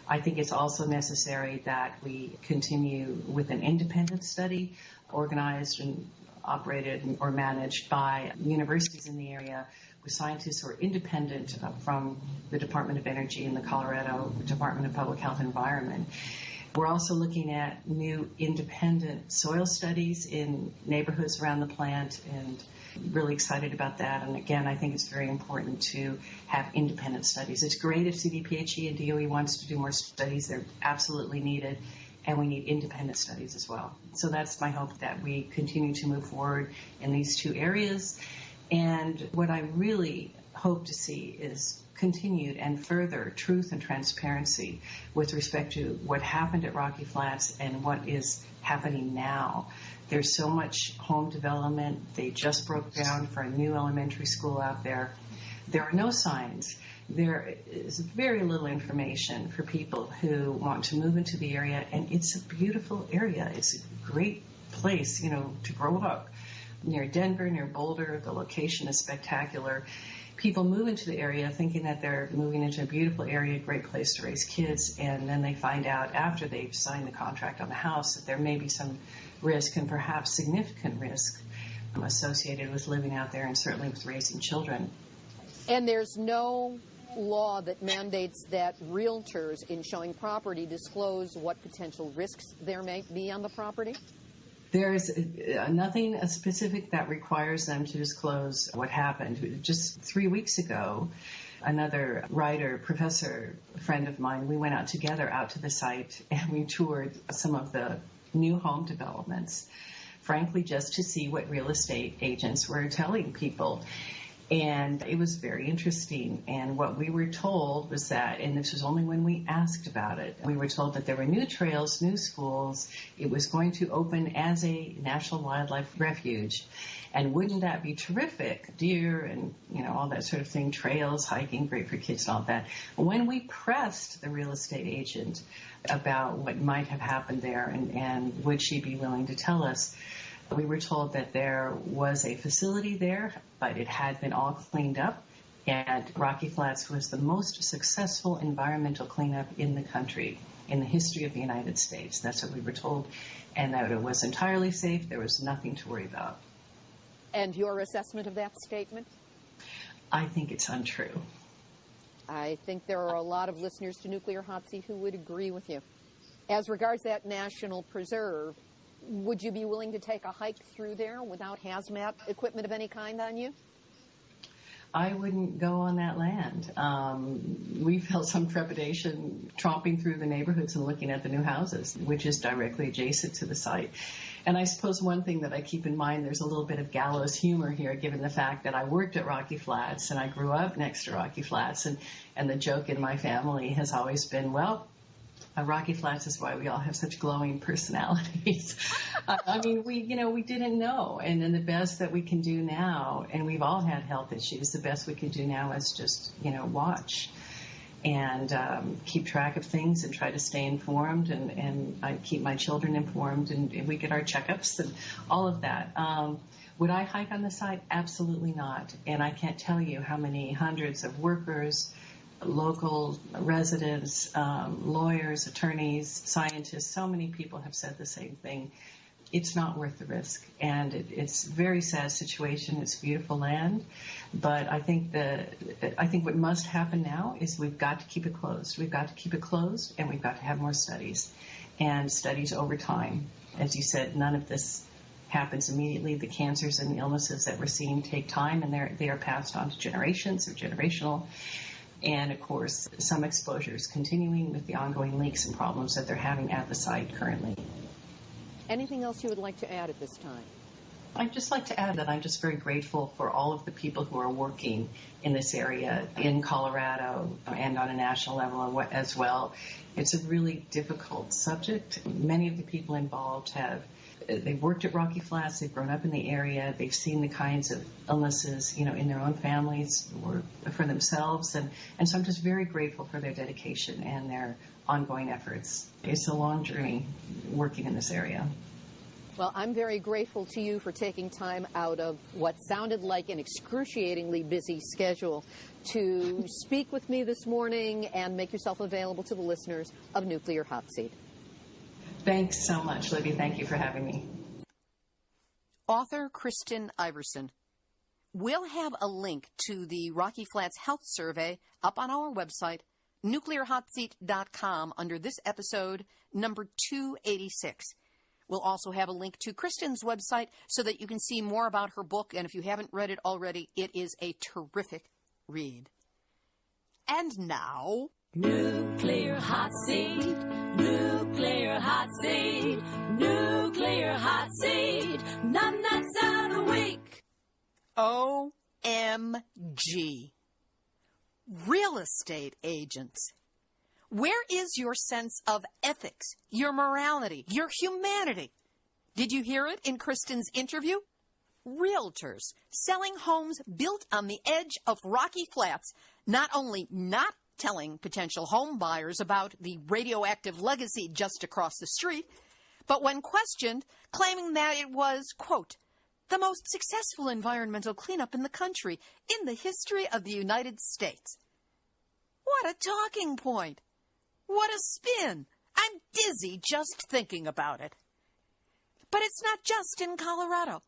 I think it's also necessary that we continue with an independent study organized and operated or managed by universities in the area with scientists who are independent from the Department of Energy and the Colorado Department of Public Health and Environment. We're also looking at new independent soil studies in neighborhoods around the plant and really excited about that. And again, I think it's very important to have independent studies. It's great if CDPHE and DOE wants to do more studies. They're absolutely needed. And we need independent studies as well. So that's my hope, that we continue to move forward in these two areas. And what I really hope to see is continued and further truth and transparency with respect to what happened at Rocky Flats and what is happening now. There's so much home development. They just broke ground for a new elementary school out there. There are no signs. There is very little information for people who want to move into the area, and it's a beautiful area. It's a great place, to grow up. Near Denver, near Boulder, the location is spectacular. People move into the area thinking that they're moving into a beautiful area, great place to raise kids, and then they find out after they've signed the contract on the house that there may be some risk and perhaps significant risk associated with living out there and certainly with raising children. And there's no law that mandates that realtors, in showing property, disclose what potential risks there may be on the property? There's nothing specific that requires them to disclose what happened. Just 3 weeks ago, another writer, professor, friend of mine, we went out together out to the site and we toured some of the new home developments, frankly, just to see what real estate agents were telling people. And it was very interesting. And what we were told was that, and this was only when we asked about it, we were told that there were new trails, new schools. It was going to open as a national wildlife refuge. And wouldn't that be terrific? Deer and, all that sort of thing, trails, hiking, great for kids and all that. When we pressed the real estate agent about what might have happened there and would she be willing to tell us, we were told that there was a facility there, but it had been all cleaned up, and Rocky Flats was the most successful environmental cleanup in the country, in the history of the United States. That's what we were told, and that it was entirely safe. There was nothing to worry about. And your assessment of that statement? I think it's untrue. I think there are a lot of listeners to Nuclear Hot Seat who would agree with you. As regards that national preserve, would you be willing to take a hike through there without hazmat equipment of any kind on you? I wouldn't go on that land. We felt some trepidation tromping through the neighborhoods and looking at the new houses, which is directly adjacent to the site. And I suppose one thing that I keep in mind, there's a little bit of gallows humor here, given the fact that I worked at Rocky Flats and I grew up next to Rocky Flats. And the joke in my family has always been, well, Rocky Flats is why we all have such glowing personalities. We didn't know. And then the best that we can do now, and we've all had health issues, the best we can do now is just, watch and keep track of things and try to stay informed. And I keep my children informed, and we get our checkups and all of that. Would I hike on the site? Absolutely not. And I can't tell you how many hundreds of workers, local residents, lawyers, attorneys, scientists, so many people have said the same thing. It's not worth the risk. And it's a very sad situation. It's beautiful land. But I think what must happen now is we've got to keep it closed. We've got to keep it closed, and we've got to have more studies. And studies over time. As you said, none of this happens immediately. The cancers and illnesses that we're seeing take time, and they are passed on to generations or generational. And, of course, some exposures continuing with the ongoing leaks and problems that they're having at the site currently. Anything else you would like to add at this time? I'd just like to add that I'm just very grateful for all of the people who are working in this area in Colorado and on a national level as well. It's a really difficult subject. Many of the people involved they've worked at Rocky Flats, they've grown up in the area, they've seen the kinds of illnesses, in their own families or for themselves. And so I'm just very grateful for their dedication and their ongoing efforts. It's a long journey working in this area. Well, I'm very grateful to you for taking time out of what sounded like an excruciatingly busy schedule to speak with me this morning and make yourself available to the listeners of Nuclear Hot Seat. Thanks so much, Libby. Thank you for having me. Author Kristen Iverson. We'll have a link to the Rocky Flats Health Survey up on our website, nuclearhotseat.com, under this episode, number 286. We'll also have a link to Kristen's website so that you can see more about her book, and if you haven't read it already, it is a terrific read. And now... Nuclear Hot Seat, Nuclear Hot Seat, Nuclear Hot Seat, none that's out a week. OMG. Real estate agents. Where is your sense of ethics, your morality, your humanity? Did you hear it in Kristen's interview? Realtors selling homes built on the edge of Rocky Flats, not only not telling potential home buyers about the radioactive legacy just across the street, but when questioned, claiming that it was, quote, the most successful environmental cleanup in the country in the history of the United States. What a talking point! What a spin! I'm dizzy just thinking about it. But it's not just in Colorado.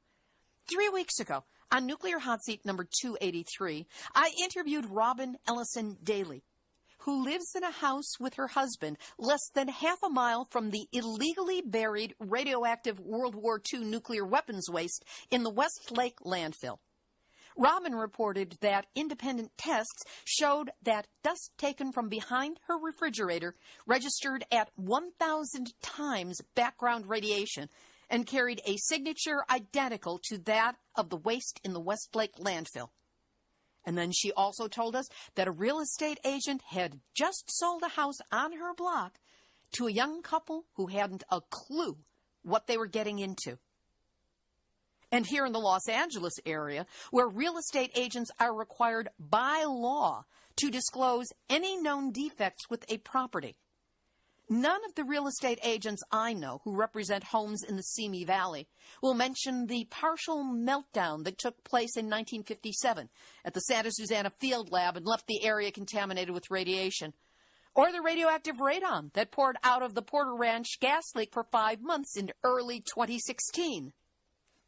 3 weeks ago, on Nuclear Hot Seat number 283, I interviewed Robin Ellison Daly, who lives in a house with her husband less than half a mile from the illegally buried radioactive World War II nuclear weapons waste in the Westlake landfill. Robin reported that independent tests showed that dust taken from behind her refrigerator registered at 1,000 times background radiation and carried a signature identical to that of the waste in the Westlake landfill. And then she also told us that a real estate agent had just sold a house on her block to a young couple who hadn't a clue what they were getting into. And here in the Los Angeles area, where real estate agents are required by law to disclose any known defects with a property, none of the real estate agents I know who represent homes in the Simi Valley will mention the partial meltdown that took place in 1957 at the Santa Susana Field Lab and left the area contaminated with radiation, or the radioactive radon that poured out of the Porter Ranch gas leak for 5 months in early 2016.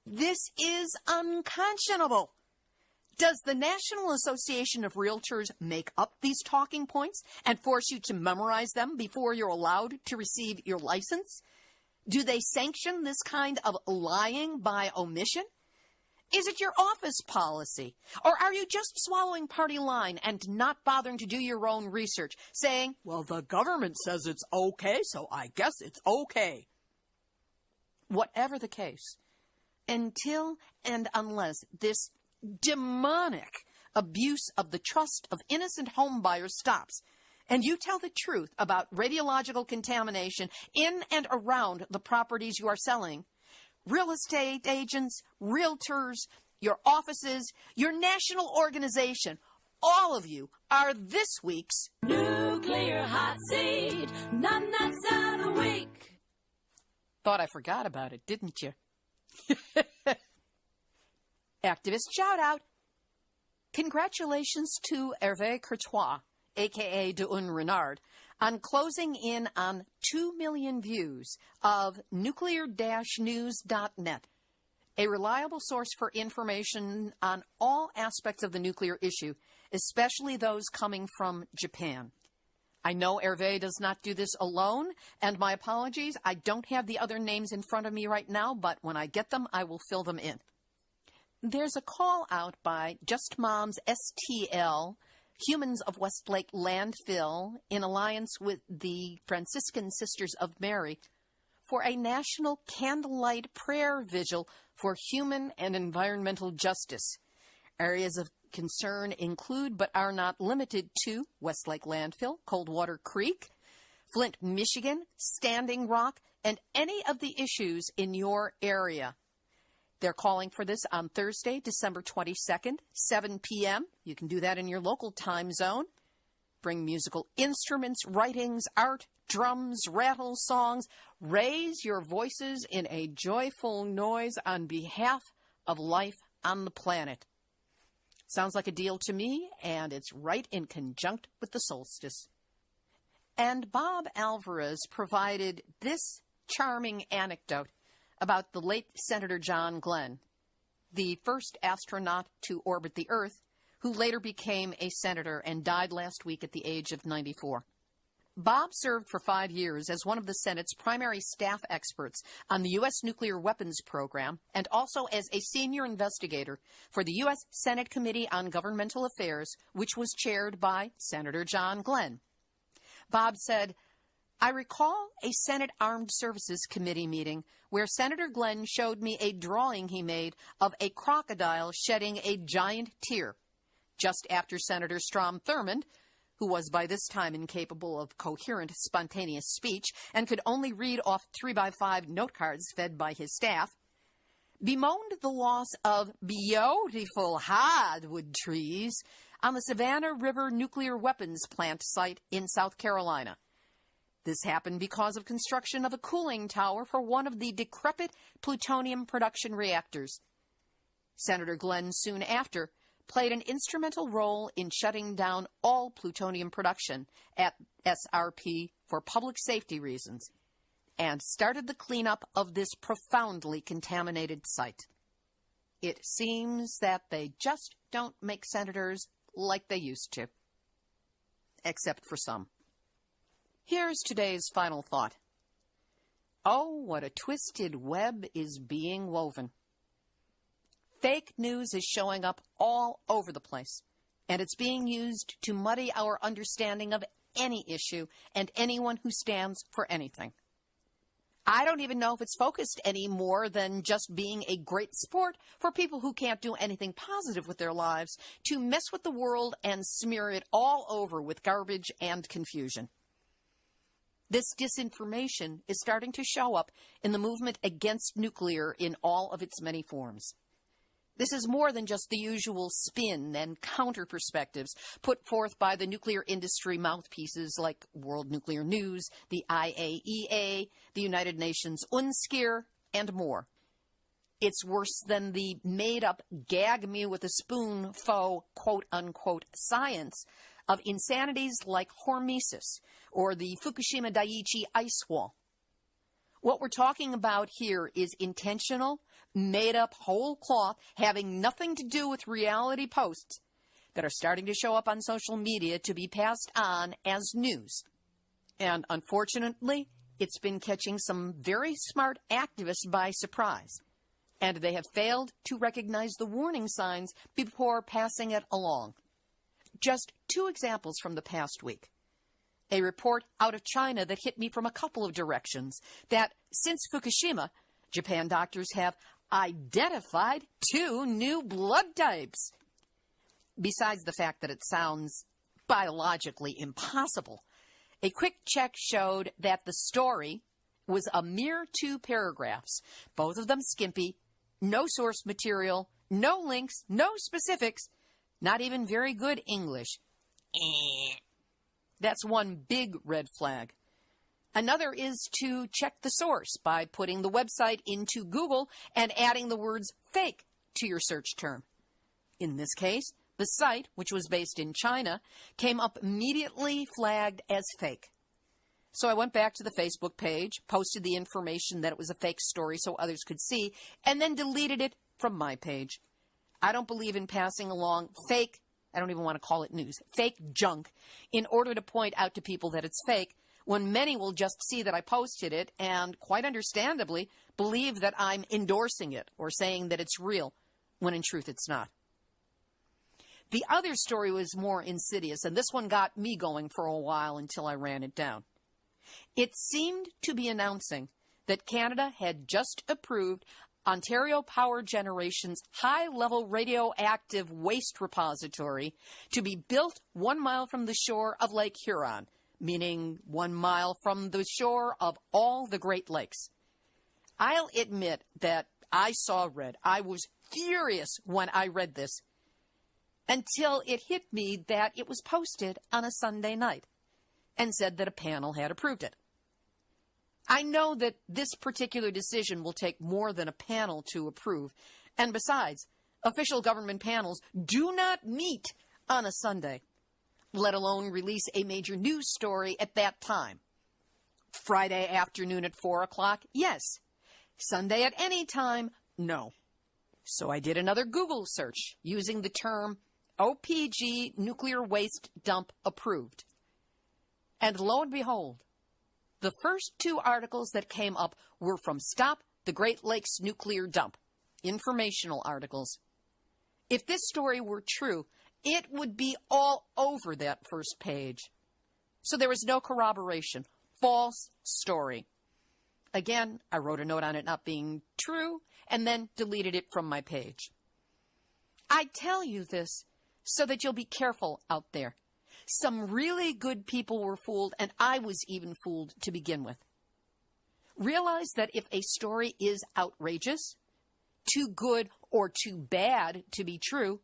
This is unconscionable. Does the National Association of Realtors make up these talking points and force you to memorize them before you're allowed to receive your license? Do they sanction this kind of lying by omission? Is it your office policy? Or are you just swallowing party line and not bothering to do your own research, saying, well, the government says it's okay, so I guess it's okay? Whatever the case, until and unless this demonic abuse of the trust of innocent homebuyers stops, and you tell the truth about radiological contamination in and around the properties you are selling, real estate agents, realtors, your offices, your national organization, all of you are this week's Nuclear Hot Seat, none that's out a week. Thought I forgot about it, didn't you? Activist shout out. Congratulations to Hervé Courtois, a.k.a. Deun Renard, on closing in on 2 million views of nuclear-news.net, a reliable source for information on all aspects of the nuclear issue, especially those coming from Japan. I know Hervé does not do this alone, and my apologies, I don't have the other names in front of me right now, but when I get them, I will fill them in. There's a call out by Just Moms STL, Humans of Westlake Landfill, in alliance with the Franciscan Sisters of Mary, for a national candlelight prayer vigil for human and environmental justice. Areas of concern include, but are not limited to, Westlake Landfill, Coldwater Creek, Flint, Michigan, Standing Rock, and any of the issues in your area. They're calling for this on Thursday, December 22nd, 7 p.m. You can do that in your local time zone. Bring musical instruments, writings, art, drums, rattle songs. Raise your voices in a joyful noise on behalf of life on the planet. Sounds like a deal to me, and it's right in conjunct with the solstice. And Bob Alvarez provided this charming anecdote about the late Senator John Glenn, the first astronaut to orbit the Earth, who later became a senator and died last week at the age of 94. Bob served for 5 years as one of the Senate's primary staff experts on the U.S. nuclear weapons program and also as a senior investigator for the U.S. Senate Committee on Governmental Affairs, which was chaired by Senator John Glenn. Bob said, "I recall a Senate Armed Services Committee meeting where Senator Glenn showed me a drawing he made of a crocodile shedding a giant tear just after Senator Strom Thurmond, who was by this time incapable of coherent, spontaneous speech and could only read off 3x5 note cards fed by his staff, bemoaned the loss of beautiful hardwood trees on the Savannah River nuclear weapons plant site in South Carolina. This happened because of construction of a cooling tower for one of the decrepit plutonium production reactors. Senator Glenn soon after played an instrumental role in shutting down all plutonium production at SRP for public safety reasons and started the cleanup of this profoundly contaminated site. It seems that they just don't make senators like they used to, except for some. Here's today's final thought. Oh, what a twisted web is being woven. Fake news is showing up all over the place, and it's being used to muddy our understanding of any issue and anyone who stands for anything. I don't even know if it's focused any more than just being a great sport for people who can't do anything positive with their lives to mess with the world and smear it all over with garbage and confusion. This disinformation is starting to show up in the movement against nuclear in all of its many forms. This is more than just the usual spin and counter perspectives put forth by the nuclear industry mouthpieces like World Nuclear News, the IAEA, the United Nations UNSCEAR, and more. It's worse than the made-up gag-me-with-a-spoon faux quote-unquote science of insanities like hormesis or the Fukushima Daiichi ice wall. What we're talking about here is intentional, made-up, whole cloth, having nothing to do with reality posts that are starting to show up on social media to be passed on as news. And unfortunately, it's been catching some very smart activists by surprise, and they have failed to recognize the warning signs before passing it along. Just 2 examples from the past week. A report out of China that hit me from a couple of directions that since Fukushima, Japan doctors have identified 2 new blood types. Besides the fact that it sounds biologically impossible, a quick check showed that the story was a mere 2 paragraphs, both of them skimpy, no source material, no links, no specifics, not even very good English. That's one big red flag. Another is to check the source by putting the website into Google and adding the words fake to your search term. In this case, the site, which was based in China, came up immediately flagged as fake. So I went back to the Facebook page, posted the information that it was a fake story so others could see, and then deleted it from my page. I don't believe in passing along fake, I don't even want to call it news, fake junk, in order to point out to people that it's fake, when many will just see that I posted it and, quite understandably, believe that I'm endorsing it or saying that it's real, when in truth it's not. The other story was more insidious, and this one got me going for a while until I ran it down. It seemed to be announcing that Canada had just approved Ontario Power Generation's high-level radioactive waste repository to be built 1 mile from the shore of Lake Huron, meaning 1 mile from the shore of all the Great Lakes. I'll admit that I saw red. I was furious when I read this, until it hit me that it was posted on a Sunday night and said that a panel had approved it. I know that this particular decision will take more than a panel to approve, and besides, official government panels do not meet on a Sunday, let alone release a major news story at that time. Friday afternoon at 4 o'clock, yes. Sunday at any time, no. So I did another Google search using the term OPG nuclear waste dump approved. And lo and behold, the first 2 articles that came up were from Stop the Great Lakes Nuclear Dump, informational articles. If this story were true, it would be all over that first page. So there was no corroboration. False story. Again, I wrote a note on it not being true and then deleted it from my page. I tell you this so that you'll be careful out there. Some really good people were fooled, and I was even fooled to begin with. Realize that if a story is outrageous, too good or too bad to be true,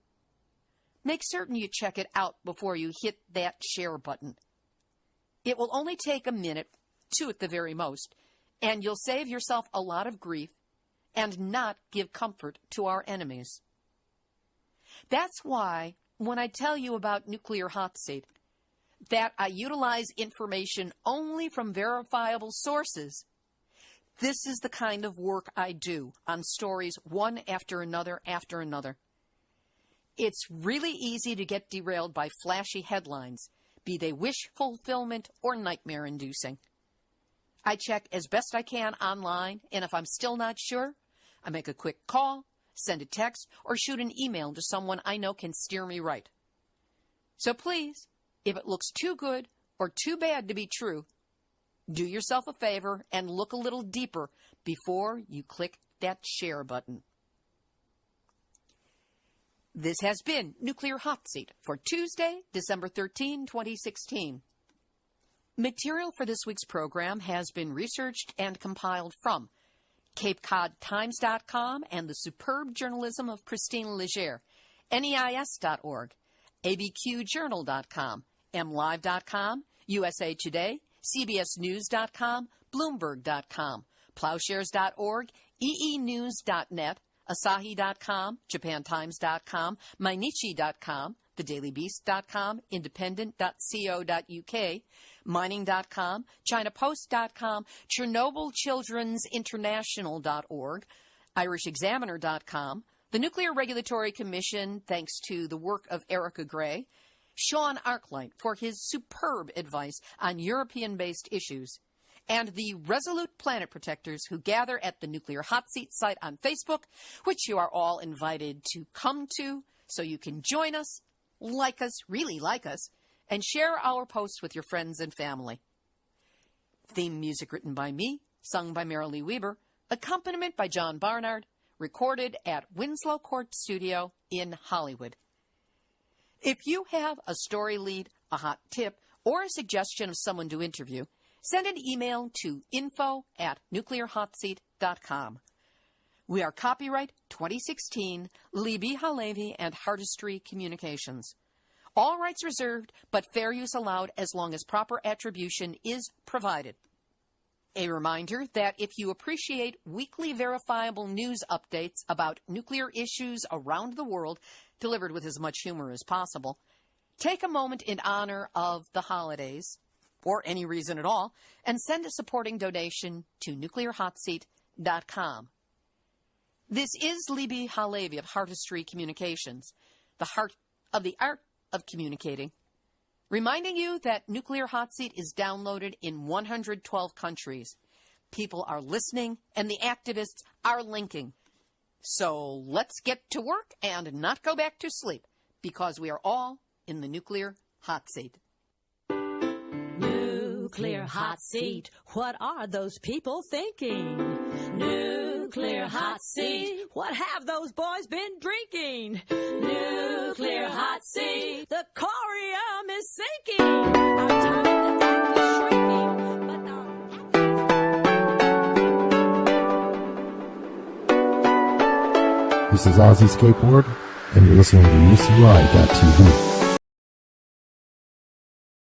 make certain you check it out before you hit that share button. It will only take a minute, 2 at the very most, and you'll save yourself a lot of grief and not give comfort to our enemies. That's why, when I tell you about Nuclear Hotseat, that I utilize information only from verifiable sources, this is the kind of work I do on stories one after another after another. It's really easy to get derailed by flashy headlines, be they wish fulfillment or nightmare-inducing. I check as best I can online, and if I'm still not sure, I make a quick call, send a text, or shoot an email to someone I know can steer me right. So please, if it looks too good or too bad to be true, do yourself a favor and look a little deeper before you click that share button. This has been Nuclear Hotseat for Tuesday, December 13, 2016. Material for this week's program has been researched and compiled from CapeCodTimes.com and the superb journalism of Christine Legere, NEIS.org, ABQJournal.com, MLive.com, USA Today, CBSNews.com, Bloomberg.com, Plowshares.org, EENews.net, Asahi.com, JapanTimes.com, Mainichi.com, TheDailyBeast.com, Independent.co.uk, Mining.com, ChinaPost.com, ChernobylChildren'sInternational.org, IrishExaminer.com, the Nuclear Regulatory Commission, thanks to the work of Erica Gray, Sean Arkwright for his superb advice on European-based issues, and the resolute planet protectors who gather at the Nuclear Hotseat site on Facebook, which you are all invited to come to so you can join us, like us, really like us, and share our posts with your friends and family. Theme music written by me, sung by Marilee Weber, accompaniment by John Barnard, recorded at Winslow Court Studio in Hollywood. If you have a story lead, a hot tip, or a suggestion of someone to interview, send an email to info@nuclearhotseat.com. We are copyright 2016, Libby Halevi and Hardestry Communications. All rights reserved, but fair use allowed as long as proper attribution is provided. A reminder that if you appreciate weekly verifiable news updates about nuclear issues around the world, delivered with as much humor as possible, take a moment in honor of the holidays, or any reason at all, and send a supporting donation to nuclearhotseat.com. This is Libby Halevi of Hardestry Communications, the heart of the art of communicating, reminding you that Nuclear Hotseat is downloaded in 112 countries. People are listening, and the activists are linking. So let's get to work and not go back to sleep, because we are all in the Nuclear Hotseat. Nuclear hot seat. What are those people thinking? Nuclear hot seat. What have those boys been drinking? Nuclear hot seat. The corium is sinking. Our time at the deck is shrinking. But This is Ozzy Skateboard, and you're listening to UCY.TV.